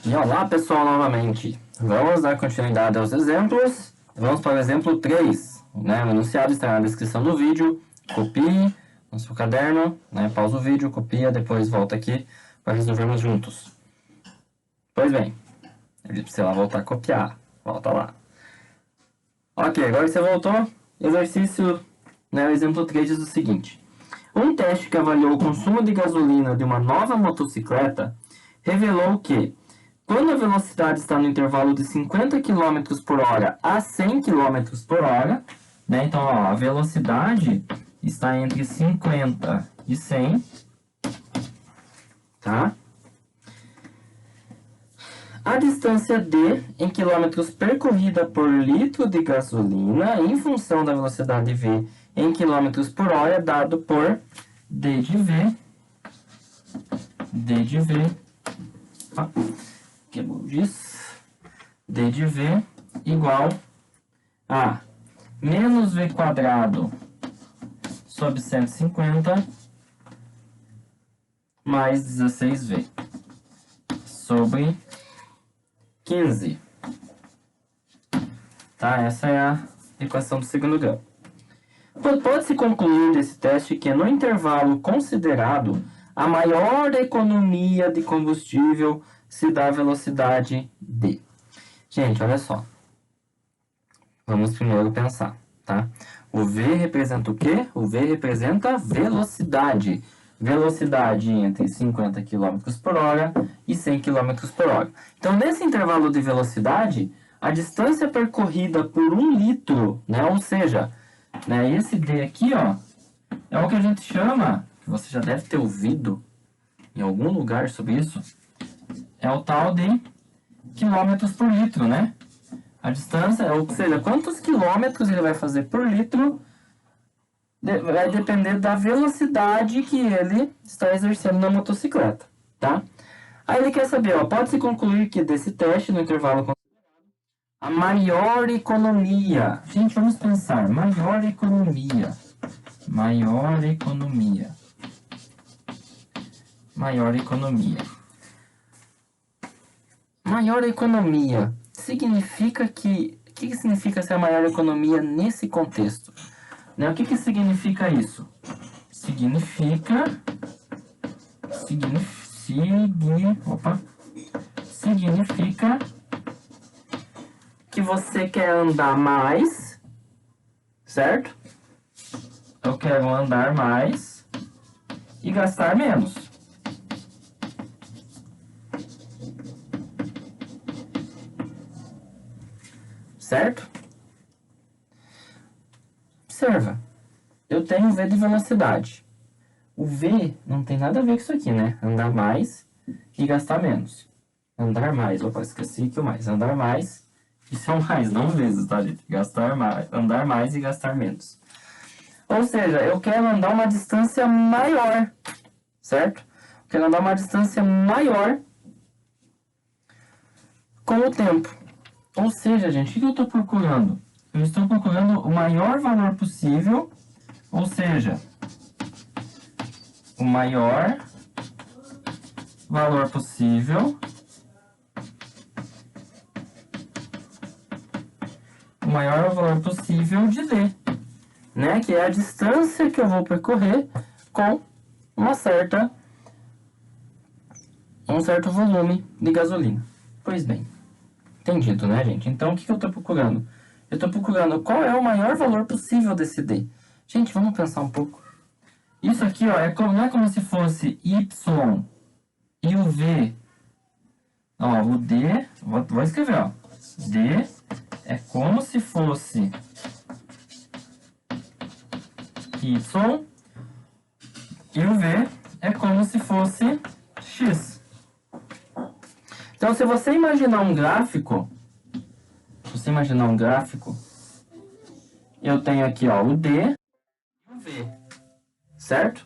E olá pessoal, novamente. Vamos dar continuidade aos exemplos. Vamos para o exemplo 3. O enunciado está na descrição do vídeo. Copie no seu caderno, pausa o vídeo, copia, depois volta aqui para resolvermos juntos. Pois bem, ele precisa lá voltar a copiar. Volta lá. Ok, agora que você voltou, exercício, o exemplo 3 diz o seguinte. Um teste que avaliou o consumo de gasolina de uma nova motocicleta revelou que, quando a velocidade está no intervalo de 50 km por hora a 100 km por hora, então ó, a velocidade está entre 50 e 100, tá? A distância D em quilômetros percorrida por litro de gasolina em função da velocidade V em quilômetros por hora é dado por D de V, D de V igual a menos V quadrado sobre 150 mais 16V sobre 15. Tá? Essa é a equação do segundo grau. Pode-se concluir desse teste que no intervalo considerado, a maior economia de combustível se dá à velocidade D. Gente, olha só. Vamos primeiro pensar, tá? O V representa o quê? O V representa velocidade. Velocidade entre 50 km por hora e 100 km por hora. Então, nesse intervalo de velocidade, a distância percorrida por 1 litro, ou seja, esse D aqui, ó, é o que a gente chama, que você já deve ter ouvido em algum lugar sobre isso, é o tal de quilômetros por litro, né? A distância, ou seja, quantos quilômetros ele vai fazer por litro, vai depender da velocidade que ele está exercendo na motocicleta, tá? Aí ele quer saber, ó, pode-se concluir que desse teste, no intervalo considerado, a maior economia. Gente, vamos pensar, maior economia. Maior economia significa que... O que significa ser a maior economia nesse contexto? O que significa isso? Significa que você quer andar mais, certo? Eu quero andar mais e gastar menos. Certo? Observa. Eu tenho V de velocidade. O V não tem nada a ver com isso aqui, né? Andar mais e gastar menos. Andar mais. Opa, esqueci que o mais. Andar mais. Isso é um mais, não vezes, tá, gente? Gastar mais. Andar mais e gastar menos. Ou seja, eu quero andar uma distância maior. Certo? Eu quero andar uma distância maior com o tempo. Ou seja, gente, o que eu estou procurando? Eu estou procurando o maior valor possível, ou seja, o maior valor possível, de D, que é a distância que eu vou percorrer com um certo volume de gasolina. Pois bem, entendido, né, gente? Então, o que eu estou procurando? Eu estou procurando qual é o maior valor possível desse D. Gente, vamos pensar um pouco. Isso aqui, ó, não é como se fosse Y e o V. Ó, o D, vou escrever, ó. D é como se fosse Y e o V é como se fosse X. Então, se você imaginar um gráfico, eu tenho aqui, ó, o D e o V, certo?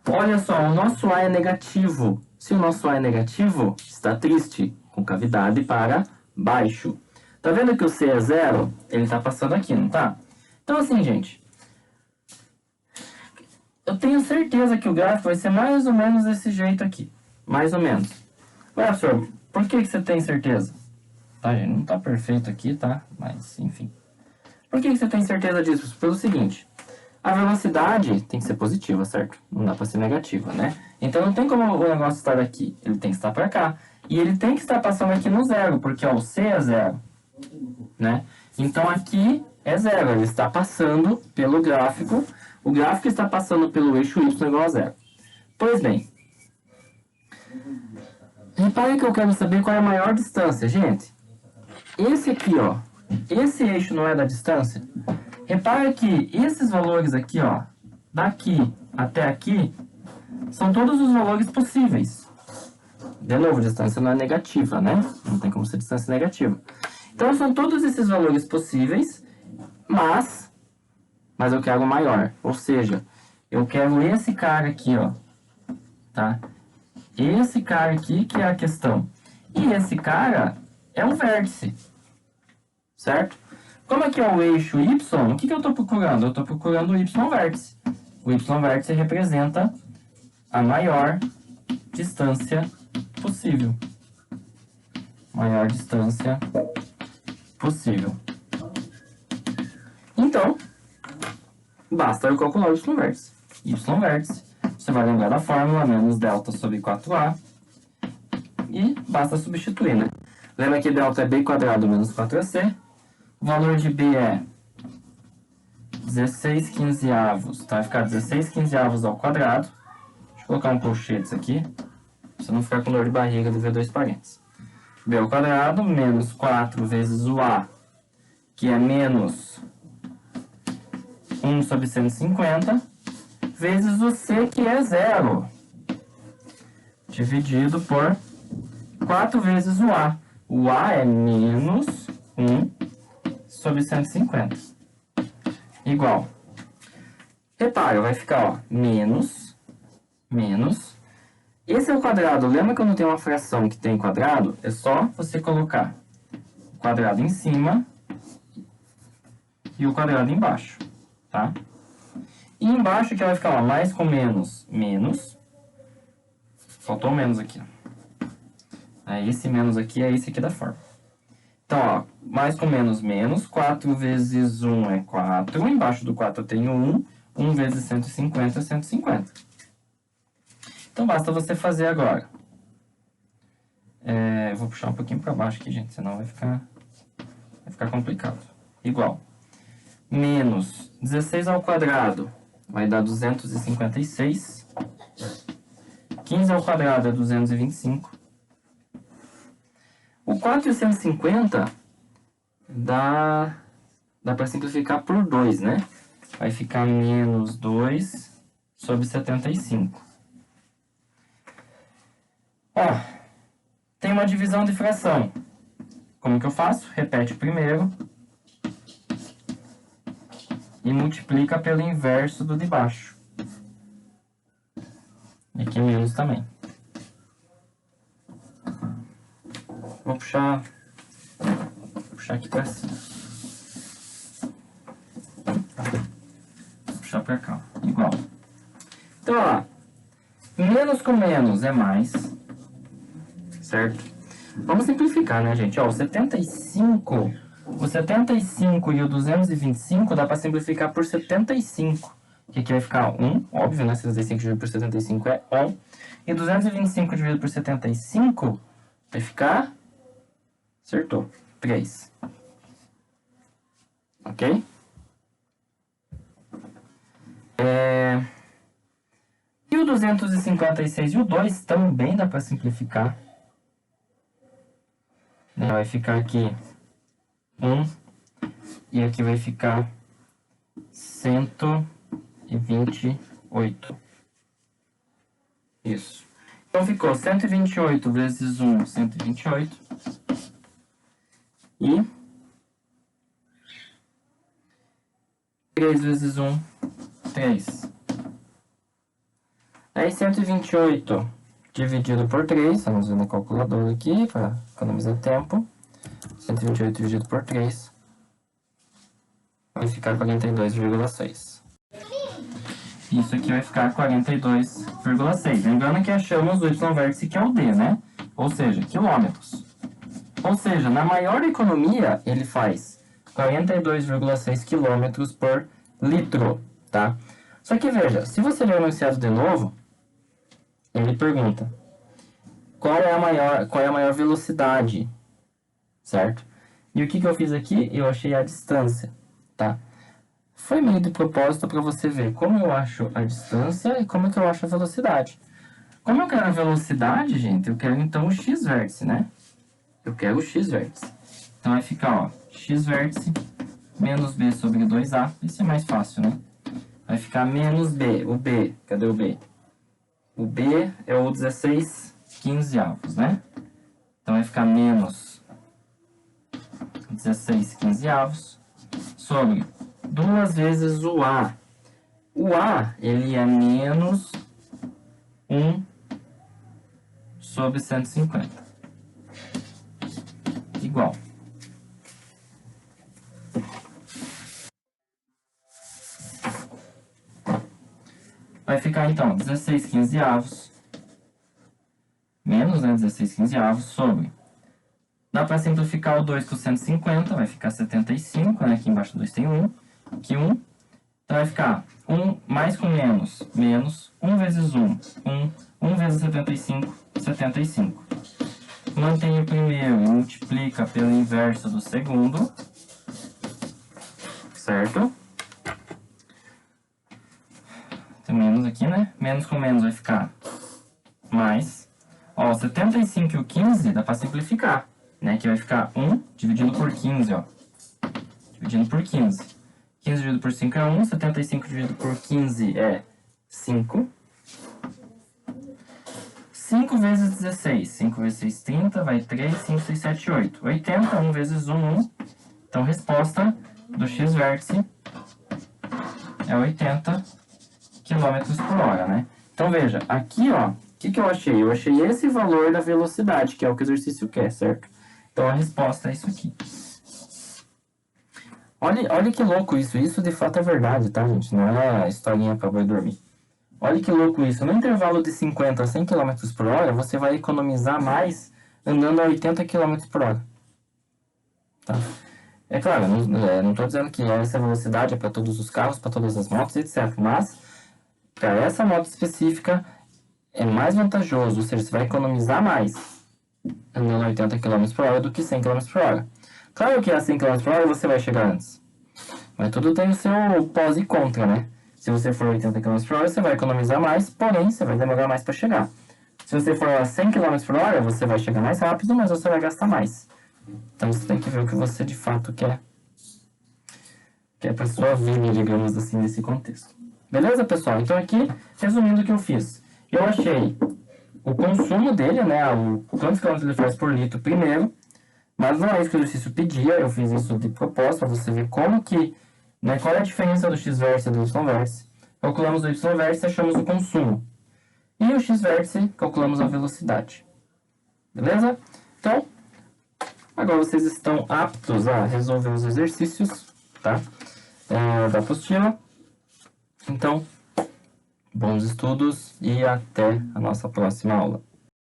Olha só, o nosso A é negativo. Se o nosso A é negativo, está triste, com cavidade para baixo. Tá vendo que o C é 0? Ele está passando aqui, não tá? Então, assim, gente, eu tenho certeza que o gráfico vai ser mais ou menos desse jeito aqui. Mais ou menos. Ué, professor, Por que você tem certeza? Tá, gente? Não tá perfeito aqui, tá? Mas, enfim. Por que você tem certeza disso? Pelo seguinte, a velocidade tem que ser positiva, certo? Não dá pra ser negativa, né? Então não tem como o negócio estar aqui. Ele tem que estar pra cá. E ele tem que estar passando aqui no zero, porque ó, o C é zero, né? Então aqui é zero. Ele está passando pelo gráfico. O gráfico está passando pelo eixo y igual a zero. Pois bem. Repare que eu quero saber qual é a maior distância, gente. Esse aqui, ó. Esse eixo não é da distância? Repara que esses valores aqui, ó, daqui até aqui, são todos os valores possíveis. De novo, a distância não é negativa, né? Não tem como ser distância negativa. Então, são todos esses valores possíveis, mas eu quero maior. Ou seja, eu quero esse cara aqui, ó, tá? Esse cara aqui que é a questão. E esse cara é um vértice, certo? Como aqui é o eixo y, o que eu estou procurando? Eu estou procurando o y-vértice. O y-vértice representa a maior distância possível. Maior distância possível. Então, basta eu calcular o y-vértice. Y-vértice, você vai lembrar da fórmula, menos delta sobre 4a. E basta substituir, né? Lembra que delta é b quadrado menos 4ac. O valor de b é 16 quinzeavos, tá? Vai ficar 16 quinzeavos ao quadrado. Deixa eu colocar um colchetes aqui, pra você não ficar com dor de barriga de ver dois parênteses. b ao quadrado menos 4 vezes o a, que é menos 1 sobre 150, vezes o c, que é zero, dividido por 4 vezes o a. O a é menos 1 sobre 150. Igual. Repara, vai ficar, ó, menos. Esse é o quadrado. Lembra que quando tem uma fração que tem quadrado? É só você colocar o quadrado em cima e o quadrado embaixo, tá? E embaixo que vai ficar, ó, mais com menos, menos. Faltou menos aqui, ó. Esse menos aqui é esse aqui da forma. Então, ó, mais com menos, menos. 4 vezes 1 é 4. Embaixo do 4 eu tenho 1. 1 vezes 150 é 150. Então, basta você fazer agora. Eu vou puxar um pouquinho para baixo aqui, gente, senão vai ficar complicado. Igual. Menos 16 ao quadrado vai dar 256. 15 ao quadrado é 225. O 450 dá para simplificar por 2, né? Vai ficar menos 2 sobre 75. Ó, tem uma divisão de fração. Como que eu faço? Repete o primeiro e multiplica pelo inverso do de baixo. E aqui menos também. Vou puxar aqui para cima. Vou puxar para cá, igual. Então, ó, menos com menos é mais, certo? Vamos simplificar, né, gente? Ó, o 75 e o 225 dá para simplificar por 75. Que aqui vai ficar 1, óbvio, né? 75 dividido por 75 é 1. E 225 dividido por 75 vai ficar... Acertou. 3. Ok? E o 256 e o 2 também dá para simplificar. Vai ficar aqui 1. E aqui vai ficar 128. Isso. Então ficou 128 vezes 1, 128. E 3 vezes 1, 3. Aí 128 dividido por 3, vamos usar no calculador aqui para economizar tempo. 128 dividido por 3 vai ficar 42,6. Isso aqui vai ficar 42,6. Lembrando que achamos o y-vértice, que é o D, né? ou seja, quilômetros. Ou seja, na maior economia, ele faz 42,6 km por litro, tá? Só que veja, se você ler o enunciado de novo, ele pergunta qual é a maior velocidade, certo? E o que eu fiz aqui? Eu achei a distância, tá? Foi meio de propósito para você ver como eu acho a distância e como que eu acho a velocidade. Como eu quero a velocidade, gente, eu quero então o x-vértice, né? Eu quero o x-vértice. Então vai ficar, ó, x-vértice menos b sobre 2a. Isso é mais fácil, né? Vai ficar menos b. O b, cadê o b? O b é o 16/15, né? Então vai ficar menos 16/15 sobre 2 vezes o a. O a, ele é menos 1 sobre 150. Igual. Vai ficar, então, 16/15 menos, né, 16/15 sobre. Dá para simplificar o 2 com 150, vai ficar 75, né, aqui embaixo do 2 tem 1, aqui 1. Então vai ficar 1 mais com menos, menos 1 vezes 1, 1 vezes 75, 75. Mantém o primeiro e multiplica pelo inverso do segundo, certo? Tem menos aqui, né? Menos com menos vai ficar mais. Ó, 75 e o 15 dá para simplificar, né? Que vai ficar 1 dividido por 15, ó. Dividindo por 15. 15 dividido por 5 é 1, 75 dividido por 15 é 5. 5 vezes 16. 5 vezes 6, 30, vai 3, 5, 6, 7, 8. 80, 1 vezes 1, 1. Então, resposta do x-vértice é 80 km/h, né? Então, veja, aqui, ó, o que eu achei? Eu achei esse valor da velocidade, que é o que o exercício quer, certo? Então, a resposta é isso aqui. Olha que louco isso. Isso, de fato, é verdade, tá, gente? Não é historinha pra boi dormir. Olha que louco isso. No intervalo de 50 a 100 km por hora, você vai economizar mais andando a 80 km por hora. Tá? É claro, não estou dizendo que essa velocidade é para todos os carros, para todas as motos, etc. Mas, para essa moto específica, é mais vantajoso, ou seja, você vai economizar mais andando a 80 km por hora do que 100 km por hora. Claro que a 100 km por hora você vai chegar antes. Mas tudo tem o seu pós e contra, né? Se você for 80 km por hora, você vai economizar mais, porém, você vai demorar mais para chegar. Se você for a 100 km por hora, você vai chegar mais rápido, mas você vai gastar mais. Então, você tem que ver o que você, de fato, quer para sua vida, digamos assim, nesse contexto. Beleza, pessoal? Então, aqui, resumindo o que eu fiz. Eu achei o consumo dele, né? Quantos quilômetros ele faz por litro primeiro, mas não é isso que o exercício pedia. Eu fiz isso de propósito, para você ver como que, né, qual é a diferença do x-vértice e do y-vértice. Calculamos o y-vértice e achamos o consumo. E o x-vértice, calculamos a velocidade. Beleza? Então, agora vocês estão aptos a resolver os exercícios, tá? Da apostila. Então, bons estudos e até a nossa próxima aula.